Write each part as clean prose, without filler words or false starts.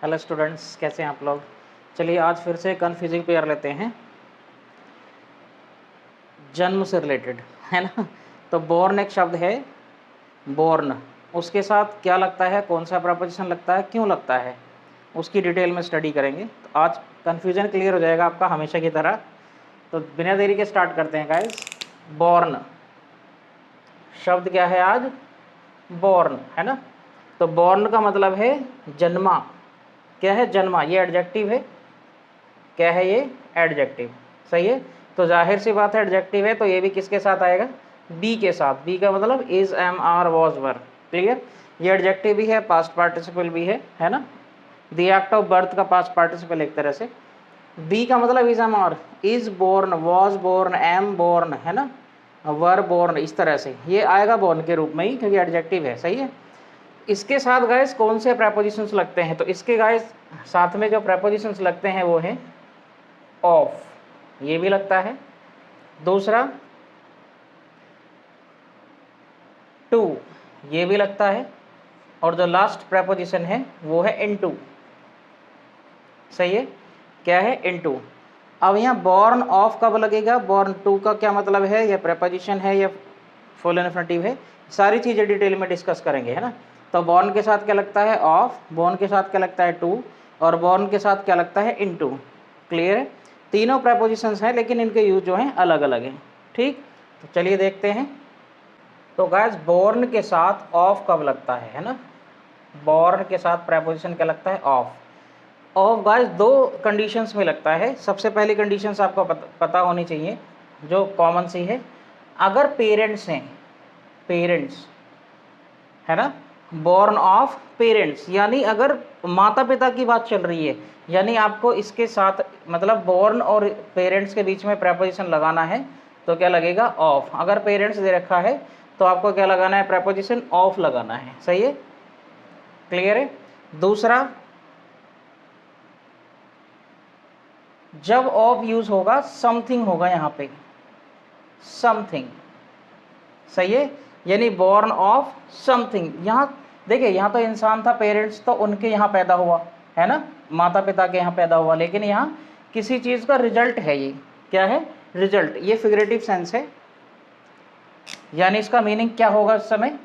Hello students, कैसे हैं आप लोग। चलिए आज फिर से कन्फ्यूजिंग पेयर लेते हैं, जन्म से रिलेटेड, है ना। तो बोर्न एक शब्द है, बोर्न, उसके साथ क्या लगता है, कौन सा प्रपोजिशन लगता है, क्यों लगता है, उसकी डिटेल में स्टडी करेंगे। तो आज कन्फ्यूजन क्लियर हो जाएगा आपका हमेशा की तरह। तो बिना देरी के स्टार्ट करते हैं गाइस। बोर्न शब्द क्या है आज, बोर्न, है ना। तो बोर्न का मतलब है जन्मा। क्या है, जन्मा, ये एडजेक्टिव है। क्या है ये, एडजेक्टिव, सही है। तो जाहिर सी बात है एडजेक्टिव है तो ये भी किसके साथ आएगा, बी के साथ। बी का मतलब is, am, are, was, were. Clear. ये एडजेक्टिव भी है, पास्ट पार्टिसिपल भी है ना। द एक्ट ऑफ बर्थ का पास्ट पार्टिसिपल एक तरह से। बी का मतलब is, am, are, is born, was born, am born, है ना, वर बोर्न, इस तरह से ये आएगा बोर्न के रूप में ही, क्योंकि एडजेक्टिव है, सही है। इसके साथ गाइस कौन से प्रेपोजिशंस लगते हैं, तो इसके गाइस साथ में जो प्रेपोजिशंस लगते हैं वो है ऑफ, ये भी लगता है। दूसरा टू, ये भी लगता है। और जो लास्ट प्रेपोजिशन है वो है इनटू, सही है। क्या है, इनटू। अब यहाँ बॉर्न ऑफ कब लगेगा, बॉर्न टू का क्या मतलब है, या प्रेपोजिशन है या फुल इन्फिनेटिव है, सारी चीज़ें डिटेल में डिस्कस करेंगे, है ना। तो बॉर्न के साथ क्या लगता है, ऑफ, बॉर्न के साथ क्या लगता है, टू, और बॉर्न के साथ क्या लगता है, इनटू। क्लियर है। तीनों प्रेपोजिशंस हैं लेकिन इनके यूज जो हैं अलग अलग हैं। ठीक, तो चलिए देखते हैं। तो गाइस बॉर्न के साथ ऑफ कब लगता है ना। बॉर्न के साथ प्रेपोजिशन क्या लगता है, ऑफ। ऑफ गाइस दो कंडीशंस में लगता है। सबसे पहली कंडीशंस आपको पता होनी चाहिए, जो कॉमन सी है। अगर पेरेंट्स हैं, पेरेंट्स, है ना, बॉर्न ऑफ पेरेंट्स, यानी अगर माता पिता की बात चल रही है, यानी आपको इसके साथ मतलब बॉर्न और पेरेंट्स के बीच में प्रेपोजिशन लगाना है तो क्या लगेगा, ऑफ। अगर पेरेंट्स दे रखा है तो आपको क्या लगाना है, प्रेपोजिशन ऑफ लगाना है, सही है। क्लियर है। दूसरा, जब ऑफ यूज होगा समथिंग होगा यहाँ पे, समथिंग, सही है। यानी बॉर्न ऑफ समथिंग। यहाँ देखिए, यहाँ तो इंसान था, पेरेंट्स तो उनके यहाँ पैदा हुआ, है ना, माता पिता के यहाँ पैदा हुआ, लेकिन यहाँ किसी चीज़ का रिजल्ट है। ये क्या है, रिजल्ट। ये फिगरेटिव सेंस है, यानी इसका मीनिंग क्या होगा इस समय,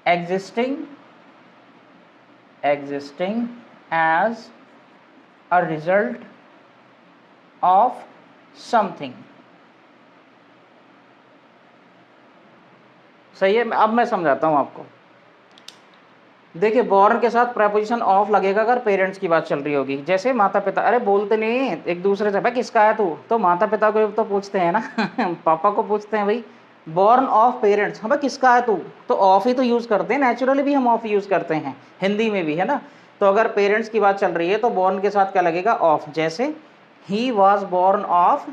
existing, existing as a result of something, सही है। अब मैं समझाता हूँ आपको। देखिए, बॉर्न के साथ प्रेपोजिशन ऑफ लगेगा अगर पेरेंट्स की बात चल रही होगी। जैसे माता पिता, अरे बोलते नहीं एक दूसरे से, भाई किसका है तू, तो माता पिता को तो पूछते हैं ना पापा को पूछते हैं भाई, बॉर्न ऑफ पेरेंट्स, हाँ भाई किसका है तू, तो ऑफ ही तो यूज़ करते हैं, नेचुरली भी हम ऑफ यूज़ करते हैं, हिंदी में भी, है ना। तो अगर पेरेंट्स की बात चल रही है तो बॉर्न के साथ क्या लगेगा, ऑफ। जैसे he was born of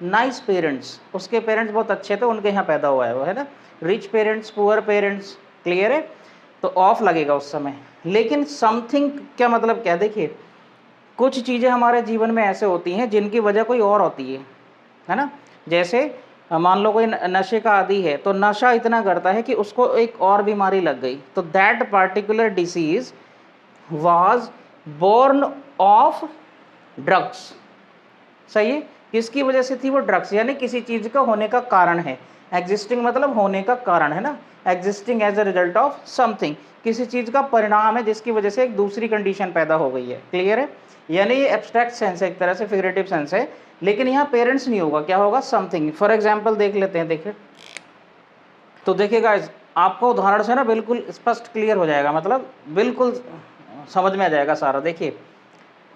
nice parents, उसके पेरेंट्स बहुत अच्छे थे, उनके यहाँ पैदा हुआ है वो, है ना। Rich parents, poor parents, clear है। तो ऑफ लगेगा उस समय। लेकिन समथिंग क्या मतलब क्या, देखिए कुछ चीज़ें हमारे जीवन में ऐसे होती हैं जिनकी वजह कोई और होती है ना। जैसे मान लो कोई नशे का आदी है, तो नशा इतना करता है कि उसको एक और बीमारी लग गई, तो that particular disease was born of drugs, सही है। किसकी वजह से थी वो, ड्रग्स, यानी किसी चीज़ का होने का कारण है। एग्जिस्टिंग मतलब होने का कारण, है ना, existing as a result of something, किसी चीज़ का परिणाम है जिसकी वजह से एक दूसरी कंडीशन पैदा हो गई है। क्लियर है। यानी ये एब्स्ट्रैक्ट सेंस है, एक तरह से फिगरेटिव सेंस है, लेकिन यहाँ पेरेंट्स नहीं होगा, क्या होगा, समथिंग। फॉर एग्जाम्पल देख लेते हैं, देखिए तो देखिएगा, आपको उदाहरण से ना बिल्कुल स्पष्ट क्लियर हो जाएगा, मतलब बिल्कुल समझ में आ जाएगा सारा। देखिए,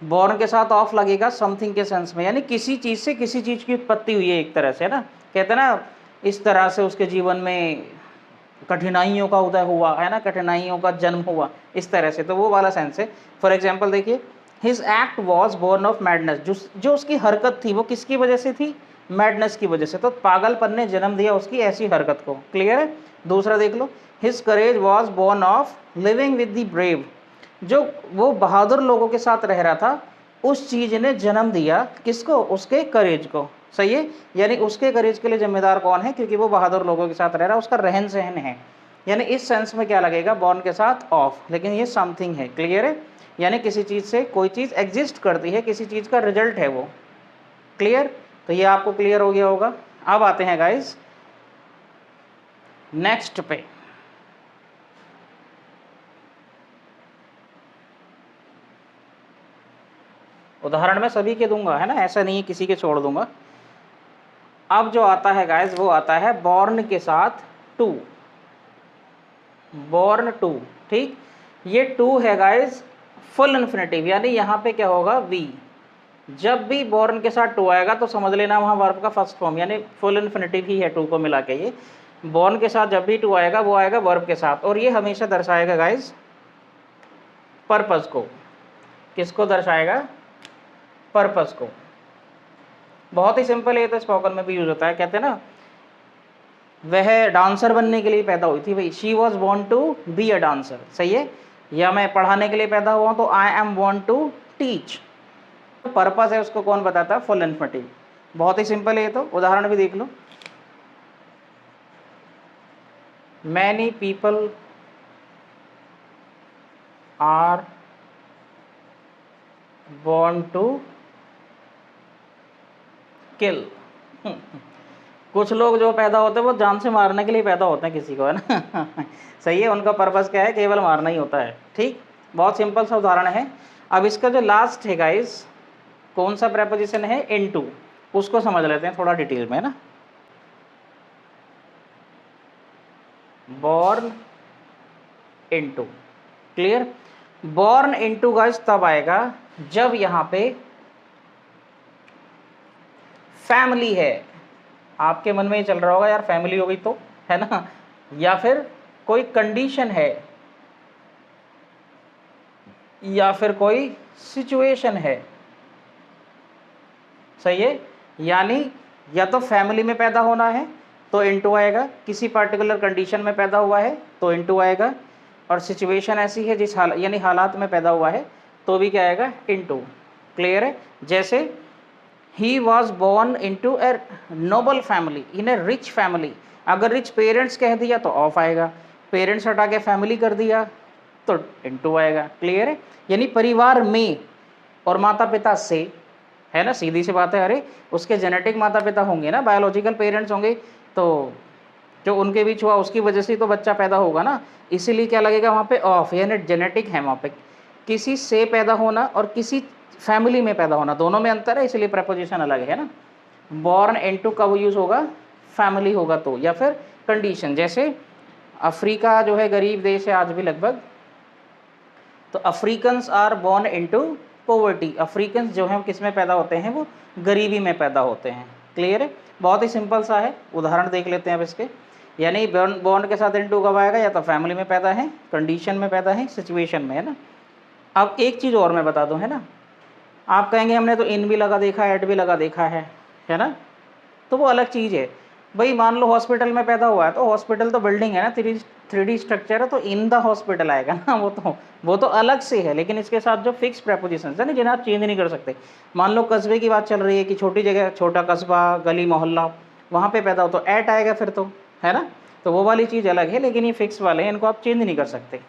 बॉर्न के साथ ऑफ लगेगा समथिंग के सेंस में, यानी किसी चीज़ से किसी चीज़ की उत्पत्ति हुई है एक तरह से, है ना। कहते हैं ना, इस तरह से उसके जीवन में कठिनाइयों का उदय हुआ, है ना, कठिनाइयों का जन्म हुआ, इस तरह से, तो वो वाला सेंस है। फॉर एग्जाम्पल देखिए, his act was born of madness, जो उसकी हरकत थी वो किसकी वजह से थी, मैडनेस की वजह से, तो पागलपन ने जन्म दिया उसकी ऐसी हरकत को। क्लियर है। दूसरा देख लो, his courage was born of living with the brave, जो वो बहादुर लोगों के साथ रह रहा था, उस चीज़ ने जन्म दिया किसको, उसके करेज को, सही है। यानी उसके करेज के लिए जिम्मेदार कौन है, क्योंकि वो बहादुर लोगों के साथ रह रहा है, उसका रहन सहन है। यानी इस सेंस में क्या लगेगा, बॉर्न के साथ ऑफ, लेकिन ये समथिंग है, क्लियर है, यानी किसी चीज़ से कोई चीज़ एग्जिस्ट करती है, किसी चीज़ का रिजल्ट है वो, क्लियर। तो ये आपको क्लियर हो गया होगा। अब आते हैं गाइस नेक्स्ट पे। उदाहरण मैं सभी के दूंगा, है ना, ऐसा नहीं है किसी के छोड़ दूंगा। अब जो आता है गाइस वो आता है बॉर्न के साथ टू, बॉर्न टू, ठीक। ये टू है गाइस फुल इन्फिनेटिव, यानी यहाँ पे क्या होगा वी। जब भी बॉर्न के साथ टू आएगा तो समझ लेना वहाँ वर्ब का फर्स्ट फॉर्म, यानी फुल इन्फिनेटिव ही है टू को मिला के। ये बॉर्न के साथ जब भी टू आएगा वो आएगा वर्ब के साथ, और ये हमेशा दर्शाएगा गाइस पर्पस को। किसको दर्शाएगा, पर्पस को। बहुत ही सिंपल है, तो स्पोकन में भी यूज होता है। कहते हैं ना वह डांसर बनने के लिए पैदा हुई थी, भाई she was born to be a dancer, सही है। या मैं पढ़ाने के लिए पैदा हुआ तो I am born to teach. Purpose है उसको कौन बताता है, फुल इन्फिनेटिव। बहुत ही सिंपल है, तो उदाहरण भी देख लो। Many people are born to kill. कुछ लोग जो पैदा होते हैं वो जान से मारने के लिए पैदा होते हैं किसी को, है ना। सही है, उनका पर्पस क्या है, केवल मारना ही होता है, ठीक। बहुत सिंपल सा उदाहरण है। अब इसका जो लास्ट है गाइस, कौन सा प्रेपोजिशन है, इनटू, उसको समझ लेते हैं थोड़ा डिटेल में, है ना। Born into, clear. Born into guys तब आएगा जब यहाँ पे फैमिली है। आपके मन में ये चल रहा होगा यार फैमिली हो गई तो, है ना, या फिर कोई कंडीशन है, या फिर कोई सिचुएशन है, सही है। यानी या तो फैमिली में पैदा होना है तो इनटू आएगा, किसी पार्टिकुलर कंडीशन में पैदा हुआ है तो इनटू आएगा, और सिचुएशन ऐसी है जिस यानी हालात में पैदा हुआ है तो भी क्या आएगा, इनटू, क्लियर है। जैसे he was born into a noble family, in A rich family. अगर रिच पेरेंट्स कह दिया तो ऑफ आएगा, पेरेंट्स हटा के फैमिली कर दिया तो इनटू आएगा, क्लियर है। यानी परिवार में और माता पिता से, है ना, सीधी सी बात है। अरे उसके जेनेटिक माता पिता होंगे ना, बायोलॉजिकल पेरेंट्स होंगे, तो जो उनके बीच हुआ उसकी वजह से तो बच्चा पैदा होगा ना, इसीलिए क्या लगेगा वहाँ पे ऑफ, यानी जेनेटिक है वहाँ पे। किसी से पैदा होना और किसी फैमिली में पैदा होना, दोनों में अंतर है, इसलिए प्रपोजिशन अलग है ना। बॉर्न इनटू कब यूज होगा, फैमिली होगा तो, या फिर कंडीशन। जैसे अफ्रीका जो है गरीब देश है आज भी लगभग, तो Africans are born into poverty. Africans जो हैं किस में पैदा होते हैं, वो गरीबी में पैदा होते हैं, क्लियर है। बहुत ही सिंपल सा है, उदाहरण देख लेते हैं अब इसके। यानी बॉर्न के साथ इनटू कब आएगा, या तो फैमिली में पैदा है, कंडीशन में पैदा है, सिचुएशन में, है ना। अब एक चीज़ और मैं बता दूं, है ना, आप कहेंगे हमने तो इन भी लगा देखा है, एट भी लगा देखा है ना, तो वो अलग चीज़ है। भाई मान लो हॉस्पिटल में पैदा हुआ है तो हॉस्पिटल तो बिल्डिंग है ना, 3D स्ट्रक्चर है, तो इन द हॉस्पिटल आएगा ना, वो तो अलग से है। लेकिन इसके साथ जो फिक्स प्रेपोजिशंस है ना, जिन्हें आप चेंज नहीं कर सकते। मान लो कस्बे की बात चल रही है कि छोटी जगह, छोटा कस्बा, गली मोहल्ला, वहाँ पे पैदा हो तो एट आएगा फिर तो, है ना। तो वो वाली चीज़ अलग है, लेकिन ये फिक्स वाले हैं, इनको आप चेंज नहीं कर सकते।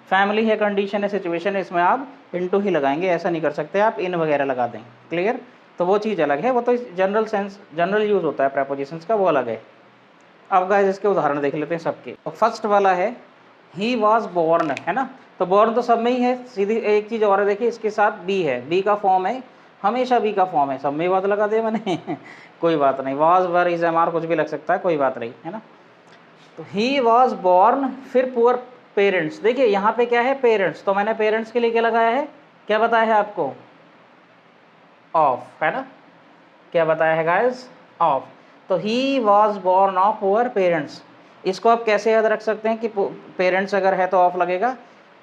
फैमिली है, कंडीशन है, सिचुएशन है, इसमें आप इनटू ही लगाएंगे, ऐसा नहीं कर सकते आप इन वगैरह लगा दें, क्लियर। तो वो चीज़ अलग है, वो तो जनरल सेंस, जनरल यूज़ होता है प्रेपोजिशंस का, वो अलग है। अब गाइस इसके उदाहरण देख लेते हैं सबके। तो फर्स्ट वाला है ही वॉज बॉर्न, है ना, तो बॉर्न तो सब में ही है। सीधी एक चीज़ और है, देखिए इसके साथ बी है, बी का फॉर्म है, हमेशा बी का फॉर्म है, सब में बात लगा दिया मैंने। कोई बात नहीं, was were is am are कुछ भी लग सकता है, कोई बात नहीं, है ना। तो ही वॉज बॉर्न, फिर पुअर पेरेंट्स। देखिए यहाँ पे क्या है, पेरेंट्स, तो मैंने पेरेंट्स के लिए क्या लगाया है, क्या बताया है आपको, ऑफ, है ना। क्या बताया है गाइस, ऑफ। तो he was born of poor parents. इसको आप कैसे याद रख सकते हैं कि पेरेंट्स अगर है तो ऑफ लगेगा,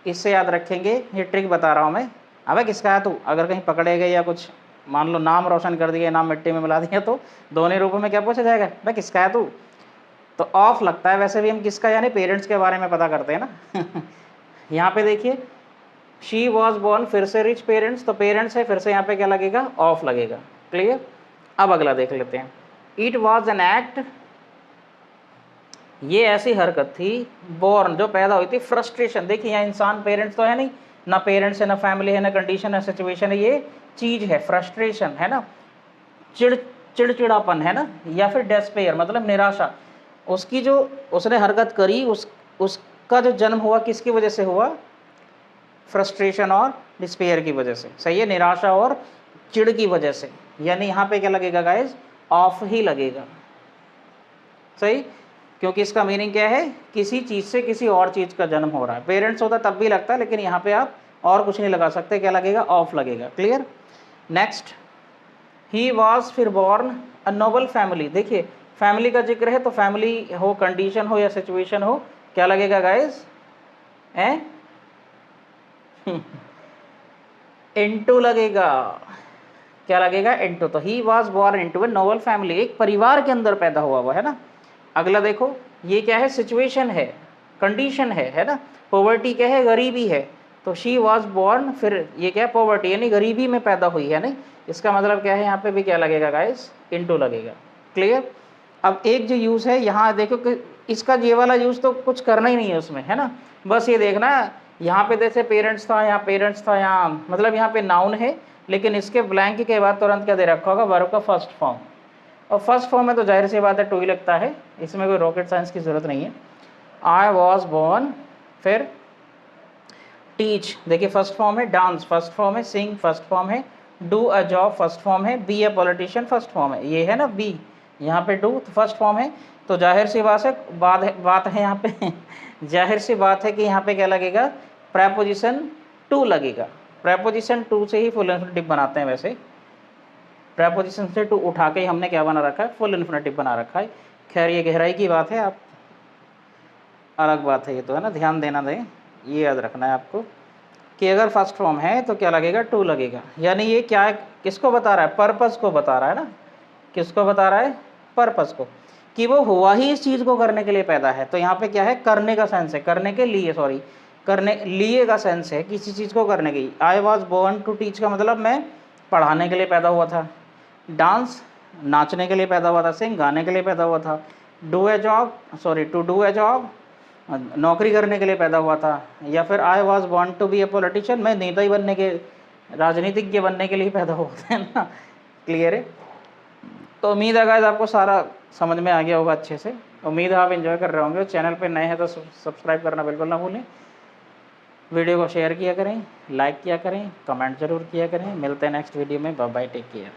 इससे याद रखेंगे, ये ट्रिक बता रहा हूँ मैं। अबे किसका है तू, अगर कहीं पकड़े गए या कुछ मान लो नाम रोशन कर दिया, नाम मिट्टी में मिला दिया, तो दोनों रूपों में क्या पूछा जाएगा, भाई किसका है तू, तो ऑफ लगता है। वैसे भी हम किसका यानी पेरेंट्स के बारे में पता करते हैं ना। यहाँ पे देखिए शी वॉज बॉर्न, फिर से रिच पेरेंट्स, तो पेरेंट्स है, फिर से यहाँ पे क्या लगेगा, ऑफ लगेगा, क्लियर। अब अगला देख लेते हैं। इट वॉज एन एक्ट ये ऐसी हरकत थी बॉर्न जो पैदा हुई थी फ्रस्ट्रेशन। देखिए यहाँ इंसान, पेरेंट्स तो है नहीं, ना पेरेंट्स है, ना फैमिली है, ना कंडीशन है, सिचुएशन है, ये चीज है फ्रस्ट्रेशन, है ना, चिड़चिड़ापन, है ना, या फिर डेस्पेयर मतलब निराशा। उसकी जो उसने हरकत करी, उसका जो जन्म हुआ किसकी वजह से हुआ? फ्रस्ट्रेशन और डिस्पेयर की वजह से। सही है, निराशा और चिड़ की वजह से। यानी यहाँ पे क्या लगेगा गाइज? ऑफ ही लगेगा। सही, क्योंकि इसका मीनिंग क्या है? किसी चीज से किसी और चीज का जन्म हो रहा है। पेरेंट्स होता तब भी लगता है, लेकिन यहाँ पे आप और कुछ नहीं लगा सकते, क्या लगेगा? ऑफ लगेगा। क्लियर? नेक्स्ट, ही वॉज फिर बॉर्न अ नोबल फैमिली। देखिए फैमिली का जिक्र है तो फैमिली हो, कंडीशन हो या सिचुएशन हो, क्या लगेगा गाइज? इनटू लगेगा। क्या लगेगा? इनटू। तो he was born into a noble family, एक परिवार के अंदर पैदा हुआ हुआ, है ना। अगला देखो, ये क्या है? सिचुएशन है, कंडीशन है ना। पॉवर्टी क्या है? गरीबी है। तो शी वॉज बॉर्न, फिर ये क्या है? पॉवर्टी, यानी गरीबी में पैदा हुई है। नहीं, इसका मतलब क्या है? यहाँ पे भी क्या लगेगा गाइस? इनटू लगेगा। क्लियर? अब एक जो यूज़ है यहाँ देखो कि इसका ये वाला यूज़ तो कुछ करना ही नहीं है उसमें, है ना। बस ये देखना, यहाँ पे जैसे पेरेंट्स था, यहाँ पेरेंट्स था, यहाँ मतलब यहाँ पे नाउन है, लेकिन इसके ब्लैंक के बाद तुरंत क्या दे रखा होगा? वर्ब का फर्स्ट फॉर्म। और फर्स्ट फॉर्म में तो जाहिर सी बात है टू ही लगता है, इसमें कोई रॉकेट साइंस की ज़रूरत नहीं है। आई वॉज बॉर्न, फिर टीच, देखिए फर्स्ट फॉर्म है। डांस फर्स्ट फॉर्म है। सिंग फर्स्ट फॉर्म है। Do a job first form है। Be a politician first form है। ये है ना बी, यहाँ पे डू तो फर्स्ट फॉर्म है। तो जाहिर सी बात है यहाँ पे जाहिर सी बात है कि यहाँ पे क्या लगेगा? प्रेपोजिशन टू लगेगा। प्रेपोजिशन टू से ही फुल इन्फिनेटिव बनाते हैं वैसे। प्रेपोजिशन से टू उठा के हमने क्या बना रखा है? फुल इन्फिनेटिव बना रखा है। खैर ये गहराई की बात है, आप अलग बात है ये तो, है ना, ध्यान देना दें, ये याद रखना है आपको कि अगर फर्स्ट फॉर्म है तो क्या लगेगा? टू लगेगा। यानी ये क्या है? किसको बता रहा है? पर्पस को बता रहा है ना। किसको बता रहा है? पर्पस को, कि वो हुआ ही इस चीज़ को करने के लिए पैदा है। तो यहाँ पे क्या है? करने का सेंस है, करने के लिए, सॉरी, करने लिए का सेंस है, किसी चीज़ को करने की। I was born to teach का मतलब मैं पढ़ाने के लिए पैदा हुआ था। डांस नाचने के लिए पैदा हुआ था। सिंग गाने के लिए पैदा हुआ था। Do a job, sorry, to do a job नौकरी करने के लिए पैदा हुआ था। या फिर I was born to be a politician, मैं नेता ही बनने के, राजनीतिज्ञ बनने के लिए पैदा हुआ था, है ना। क्लियर है? तो उम्मीद है गाइस आपको सारा समझ में आ गया होगा अच्छे से। उम्मीद है आप एंजॉय कर रहे होंगे। चैनल पे नए हैं तो सब्सक्राइब करना बिल्कुल ना भूलें। वीडियो को शेयर किया करें, लाइक किया करें, कमेंट जरूर किया करें। मिलते हैं नेक्स्ट वीडियो में। Bye bye, take care.